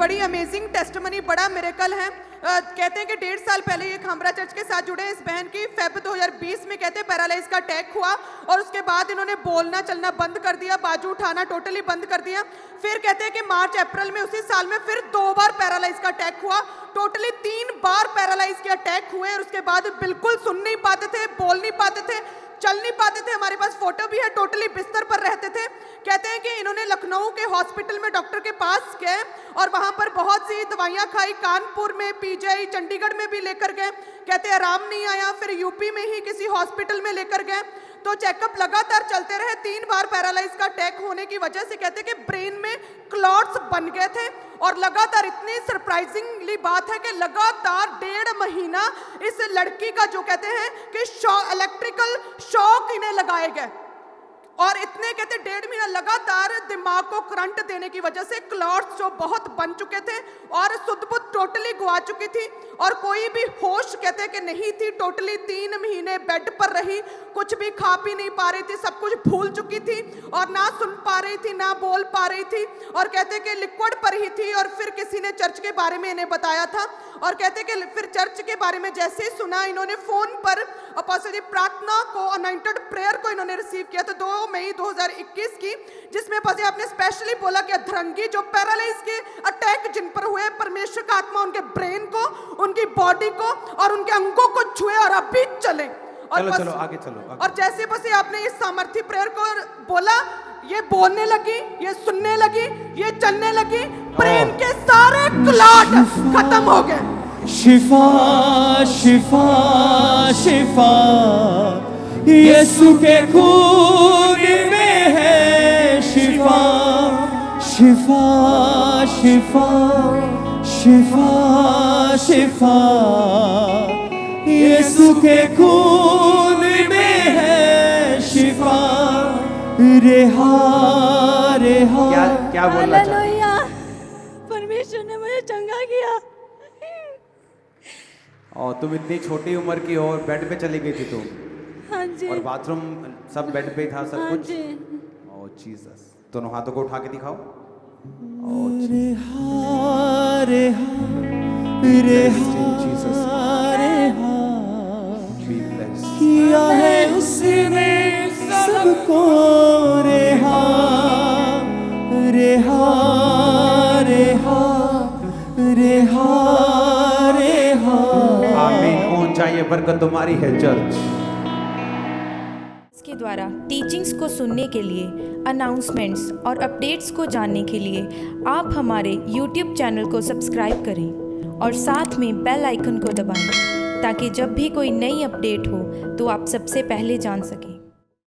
बड़ी amazing testimony, बड़ा miracle है। कहते हैं कि 1.5 साल पहले ये खामरा चर्च के साथ जुड़े इस बहन की फेब 2020 में कहते हैं पैरालाइज का अटैक हुआ और उसके बाद इन्होंने बोलना चलना बंद कर दिया, बाजू उठाना टोटली बंद कर दिया। फिर कहते हैं कि मार्च अप्रैल में उसी साल में फिर 2 बार पैरालाइज का अटैक हुआ, टोटली 3 बार पैरालाइज के अटैक हुए और उसके बाद बिल्कुल सुन नहीं पाते थे, बोल नहीं पाते थे, चल नहीं पाते थे। हमारे पास फोटो भी है, टोटली बिस्तर पर रहते थे। कहते हैं कि इन्होंने लखनऊ के हॉस्पिटल में डॉक्टर के पास गए और वहां पर बहुत सी दवाइयां खाई, कानपुर में, पीजीआई, चंडीगढ़ में भी लेकर गए, कहते आराम नहीं आया। फिर यूपी में ही किसी हॉस्पिटल में लेकर गए तो चेकअप लगातार चलते रहे। 3 बार पैरालाइज का अटैक होने की वजह से कहते हैं कि ब्रेन में क्लॉट्स बन गए थे और लगातार, इतनी सरप्राइजिंगली बात है कि लगातार 1.5 महीना इस लड़की का जो कहते हैं कि इलेक्ट्रिकल शॉक इन्हें लगाए गए और इतने कहते 1.5 महीना लगातार दिमाग को करंट देने की वजह से क्लॉट्स जो बहुत बन चुके थे और सुध-बुध टोटली गवा चुकी थी और कोई भी होश कहते कि नहीं थी। टोटली 3 महीने बेड पर रही, कुछ भी खा पी नहीं पा रही थी, सब कुछ भूल चुकी थी और ना सुन पा रही थी, ना बोल पा रही थी और कहते कि लिक्विड पर ही थी। और फिर किसी ने चर्च के बारे में इन्हें बताया था और कहते कि फिर चर्च के बारे में जैसे ही सुना, इन्होंने फोन पर अपोस्टल जी प्रार्थना को, अनॉइंटेड प्रेयर को इन्होंने रिसीव किया। तो 2 मई 2021 की, जिसमें पाजी आपने स्पेशली बोला कि अधरंगी जो पैरालाइज के अटैक जिन पर हुए, परमेश्वर का आत्मा उनके ब्रेन को, उनकी बॉडी को और उनके अंगों को छुए और अभी चले। और चलो आगे चलो। और जैसे बस आपने इस सामर्थ्य प्रेयर को बोला, ये बोलने लगी, ये सुनने लगी, ये चलने लगी, ब्रेन के सारे क्लॉट खत्म हो गए। शिफा शिफा शिफा यीशु के खून में है शिफा, शिफा शिफा शिफा शिफा यीशु के खून में है शिफा। रेहा रेहा। क्या बोलना चाहते? हालेलुया, परमेश्वर ने मुझे चंगा किया। और तुम इतनी छोटी उम्र की हो और बेड पे चली गई थी तुम? हाँ जी। और बाथरूम सब बेड पे ही था, सब हाँ कुछ? जी। ओह जीसस। दोनों हाथों को उठा के दिखाओ। रेहा रेहा रेहा किया है उसने सबको रेहा रेहा रेहा रेहा रेहा। आमीन। ऊंचा ये बरकत तुम्हारी है चर्च। के द्वारा टीचिंग्स को सुनने के लिए, अनाउंसमेंट्स और अपडेट्स को जानने के लिए आप हमारे YouTube चैनल को सब्सक्राइब करें और साथ में बेल आइकन को दबाएं ताकि जब भी कोई नई अपडेट हो तो आप सबसे पहले जान सकें।